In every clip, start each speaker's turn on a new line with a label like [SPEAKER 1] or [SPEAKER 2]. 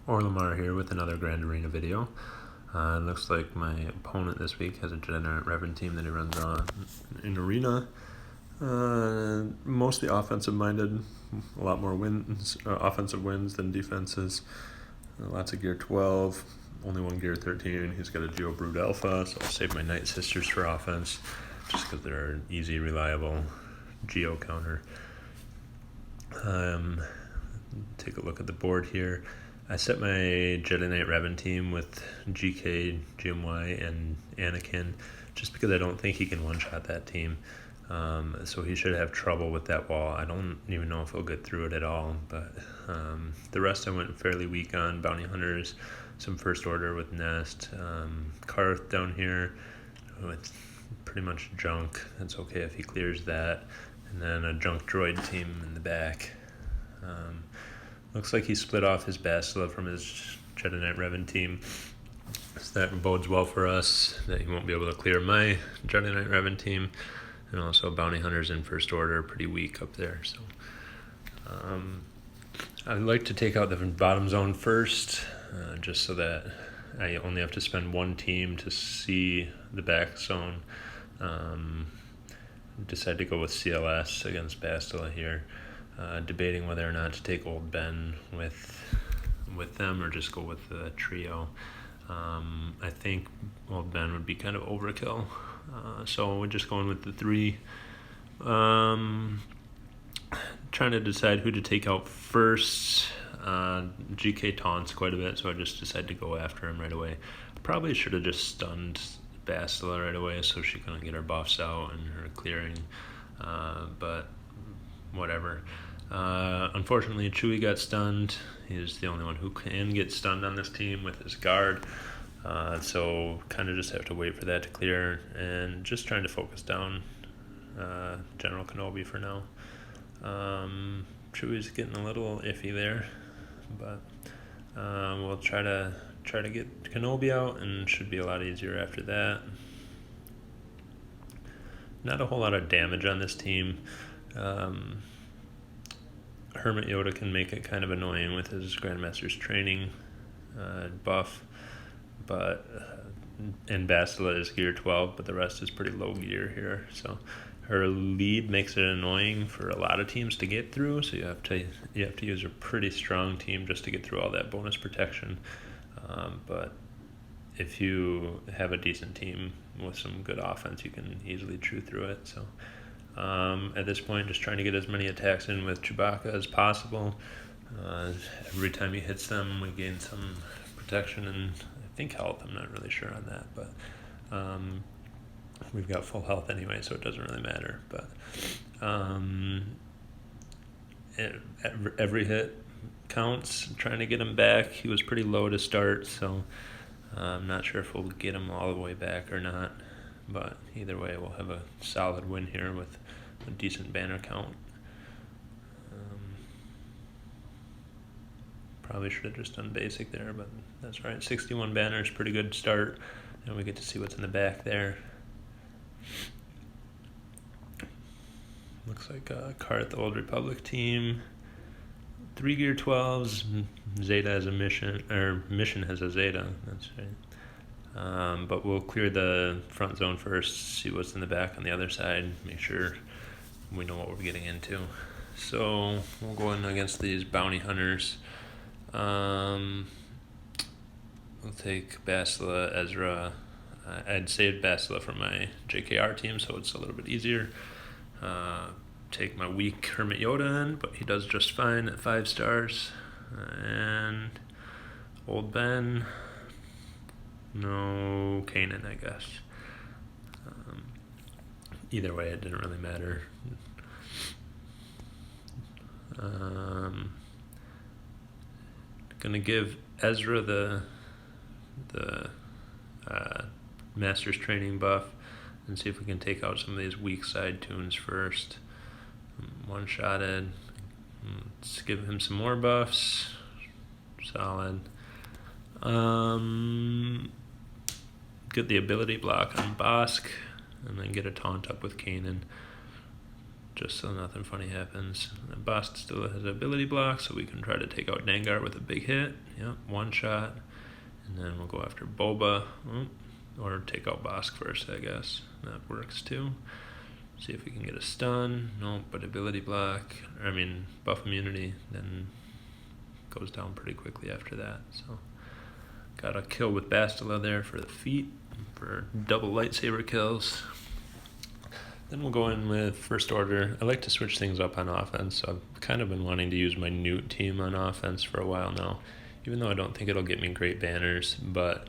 [SPEAKER 1] Lamar here with another Grand Arena video. It looks like my opponent this week has a Degenerate Reverend team that he runs on in Arena. Mostly offensive minded, a lot more offensive wins than defenses. Lots of Gear 12, only one Gear 13. He's got a Geo Brood Alpha, so I'll save my Night Sisters for offense just because they're an easy, reliable Geo counter. Take a look at the board here. I set my Jedi Knight Revan team with GK, GMY, and Anakin just because I don't think he can one-shot that team. So he should have trouble with that wall. I don't even know if he'll get through it at all, but the rest I went fairly weak on. Bounty Hunters, some First Order with Nest, Karth down here with pretty much junk. That's okay if he clears that. And then a junk droid team in the back. Looks like he split off his Bastila from his Jedi Knight Revan team. So that bodes well for us, that he won't be able to clear my Jedi Knight Revan team. And also Bounty Hunters in First Order are pretty weak up there. So I'd like to take out the bottom zone first, just so that I only have to spend one team to see the back zone. Decided to go with CLS against Bastila here. Debating whether or not to take Old Ben with them or just go with the trio. I think Old Ben would be kind of overkill, so we're just going with the three. Trying to decide who to take out first. GK taunts quite a bit, so I just decided to go after him right away. Probably should have just stunned Bastila right away so she couldn't get her buffs out and her clearing, but whatever. Unfortunately, Chewie got stunned. He's the only one who can get stunned on this team with his guard. So kind of just have to wait for that to clear and just trying to focus down General Kenobi for now. Chewie's getting a little iffy there, but we'll try to get Kenobi out, and should be a lot easier after that. Not a whole lot of damage on this team. Hermit Yoda can make it kind of annoying with his Grandmaster's training buff, and Bastila is Gear 12, but the rest is pretty low gear here. So her lead makes it annoying for a lot of teams to get through. So you have to use a pretty strong team just to get through all that bonus protection. But if you have a decent team with some good offense, you can easily chew through it. So at this point, just trying to get as many attacks in with Chewbacca as possible. Every time he hits them, we gain some protection and I think health. I'm not really sure on that, but we've got full health anyway, so it doesn't really matter. But every hit counts. Trying to get him back. He was pretty low to start, so I'm not sure if we'll get him all the way back or not. But either way, we'll have a solid win here with a decent banner count. Probably should have just done basic there, but that's right. 61 banners, pretty good start. And we get to see what's in the back there. Looks like a Karth Old Republic team. 3 Gear 12s. Zeta has a mission, or mission has a Zeta. That's right. But we'll clear the front zone first, see what's in the back on the other side, make sure we know what we're getting into. So we'll go in against these Bounty Hunters. We'll take Bastila, Ezra. I'd saved Bastila for my JKR team, so it's a little bit easier. Take my weak Hermit Yoda in, but he does just fine at 5 stars. And Old Ben. No Kanan, I guess. Either way, it didn't really matter. Gonna give Ezra the Master's Training buff and see if we can take out some of these weak side tunes first. One-shotted. Let's give him some more buffs. Solid. Get the ability block on Bosk, and then get a taunt up with Kanan. just so nothing funny happens. Bosk still has ability block, so we can try to take out Dengar with a big hit. Yep, one shot. And then we'll go after Boba. Or take out Bosk first, I guess. That works too. See if we can get a stun. Nope, but ability block. Buff immunity. Then goes down pretty quickly after that. So got a kill with Bastila there for the feet. For double lightsaber kills. Then we'll go in with First Order. I like to switch things up on offense, so I've kind of been wanting to use my Newt team on offense for a while now, even though I don't think it'll get me great banners, but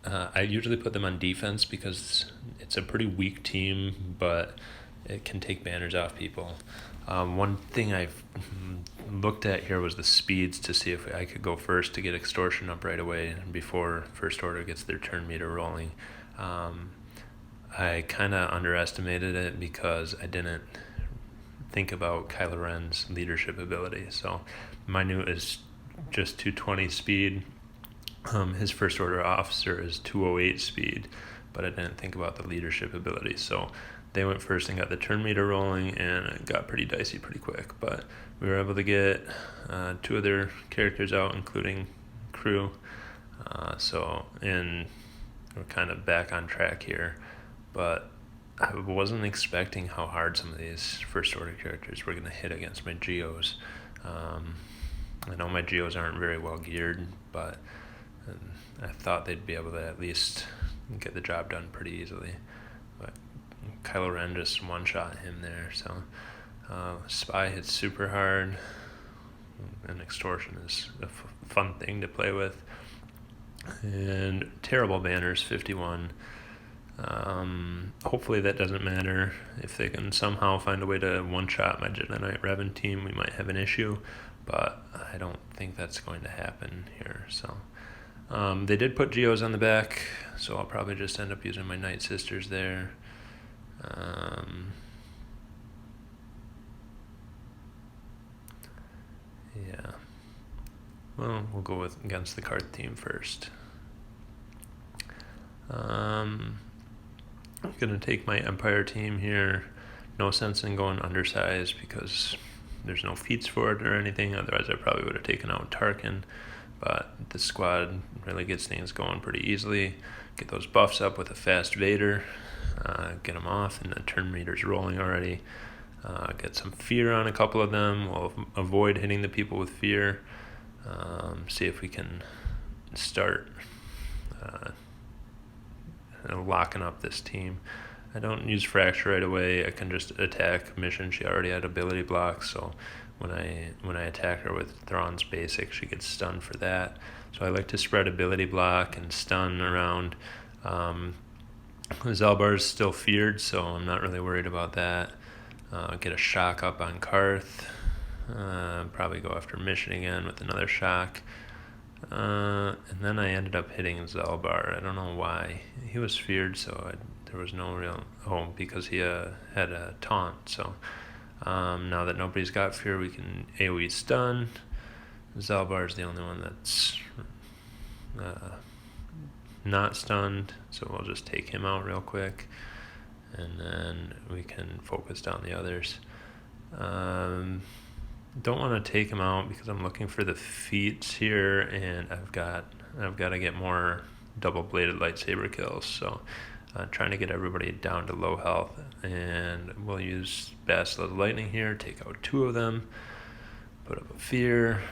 [SPEAKER 1] I usually put them on defense because it's a pretty weak team, but it can take banners off people. One thing I've looked at here was the speeds to see if I could go first to get Extortion up right away before First Order gets their turn meter rolling. I kind of underestimated it because I didn't think about Kylo Ren's leadership ability. So my new is just 220 speed. His First Order officer is 208 speed, but I didn't think about the leadership ability. So they went first and got the turn meter rolling, and it got pretty dicey pretty quick. But we were able to get two of their characters out, including crew. And we're kind of back on track here. But I wasn't expecting how hard some of these First Order characters were going to hit against my Geos. I know my Geos aren't very well geared, but I thought they'd be able to at least get the job done pretty easily. But Kylo Ren just one-shot him there. So Spy hits super hard, and Extortion is a fun thing to play with. And terrible banners, 51. Hopefully that doesn't matter. If they can somehow find a way to one-shot my Jedi Knight Revan team, we might have an issue, but I don't think that's going to happen here. So they did put Geos on the back, so I'll probably just end up using my Night Sisters there. Yeah. Well, we'll go against the Karth team first. I'm going to take my Empire team here. No sense in going undersized because there's no feats for it or anything. Otherwise, I probably would have taken out Tarkin. But this squad really gets things going pretty easily. Get those buffs up with a fast Vader. Get them off, and the turn meter's rolling already. Get some fear on a couple of them. We'll avoid hitting the people with fear. See if we can start locking up this team. I don't use Fracture right away. I can just attack Mission. She already had ability blocks, so when I attack her with Thrawn's basic, she gets stunned for that. So I like to spread ability block and stun around. Zelbar's still feared, so I'm not really worried about that. Get a shock up on Karth. Probably go after Mission again with another shock. And then I ended up hitting Zelbar. I don't know why. He was feared, so there was no real... Oh, because he had a taunt. So now that nobody's got fear, we can AoE stun. Zelbar's the only one that's not stunned, so we'll just take him out real quick. And then we can focus down the others. Don't want to take him out because I'm looking for the feats here, and I've got to get more double-bladed lightsaber kills. So trying to get everybody down to low health, and we'll use Bastila Lightning here. Take out two of them. Put up a fear.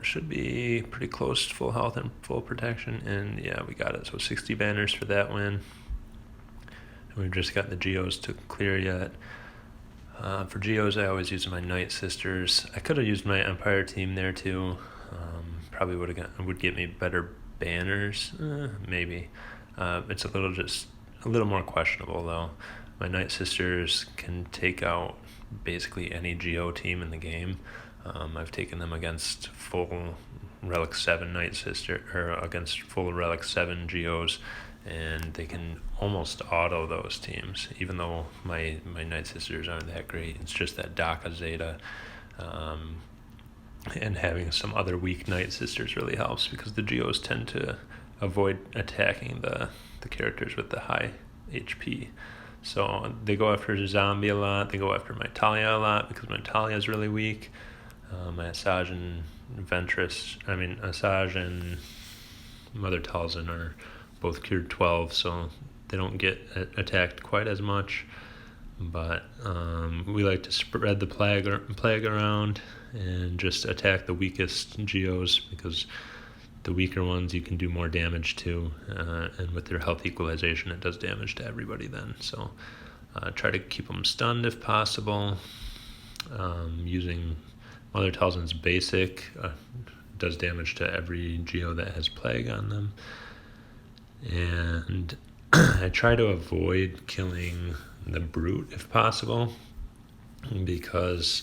[SPEAKER 1] Should be pretty close to full health and full protection, and yeah, we got it. So 60 banners for that win. And we've just got the Geos to clear yet. For Geos, I always use my Night Sisters. I could have used my Empire team there too. Probably would get me better banners, maybe. It's a little more questionable though. My Night Sisters can take out basically any Geo team in the game. I've taken them against full Relic 7 Night Sister, or against full Relic 7 Geos, and they can almost auto those teams, even though my Night Sisters aren't that great. It's just that DACA Zeta, and having some other weak Night Sisters really helps, because the Geos tend to avoid attacking the characters with the high HP. So they go after Zombie a lot. They go after my Talia a lot because my Talia is really weak. My Asajj and Asajj and Mother Talzin are both cured 12, so they don't get attacked quite as much. But we like to spread the plague around and just attack the weakest geos, because the weaker ones you can do more damage to, and with their health equalization it does damage to everybody then. So try to keep them stunned if possible. Using Mother Talzin's basic does damage to every geo that has plague on them. And I try to avoid killing the brute if possible, because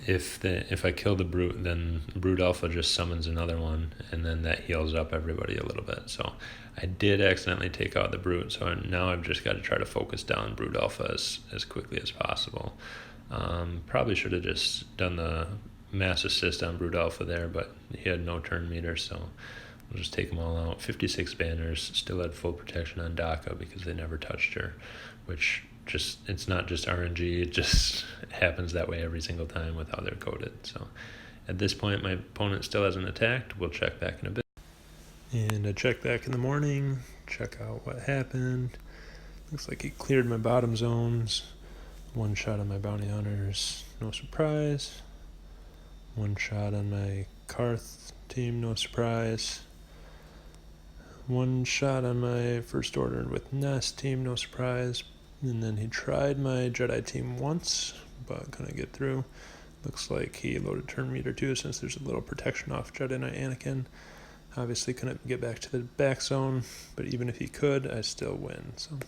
[SPEAKER 1] if I kill the brute, then brute alpha just summons another one, and then that heals up everybody a little bit. So I did accidentally take out the brute, so now I've just got to try to focus down brute alpha as quickly as possible. Probably should have just done the mass assist on brute alpha there, but he had no turn meter, so we'll just take them all out. 56 banners, still had full protection on Daka because they never touched her, which it's not just RNG, it just happens that way every single time with how they're coded. So at this point my opponent still hasn't attacked. We'll check back in a bit. And I check back in the morning, check out what happened. Looks like he cleared my bottom zones. One shot on my bounty hunters, no surprise. One shot on my Karth team, no surprise. One shot on my first order with Nest team, no surprise. And then he tried my Jedi team once, but couldn't get through. Looks like he loaded turn meter too, since there's a little protection off Jedi Knight Anakin. Obviously couldn't get back to the back zone, but even if he could, I still win. So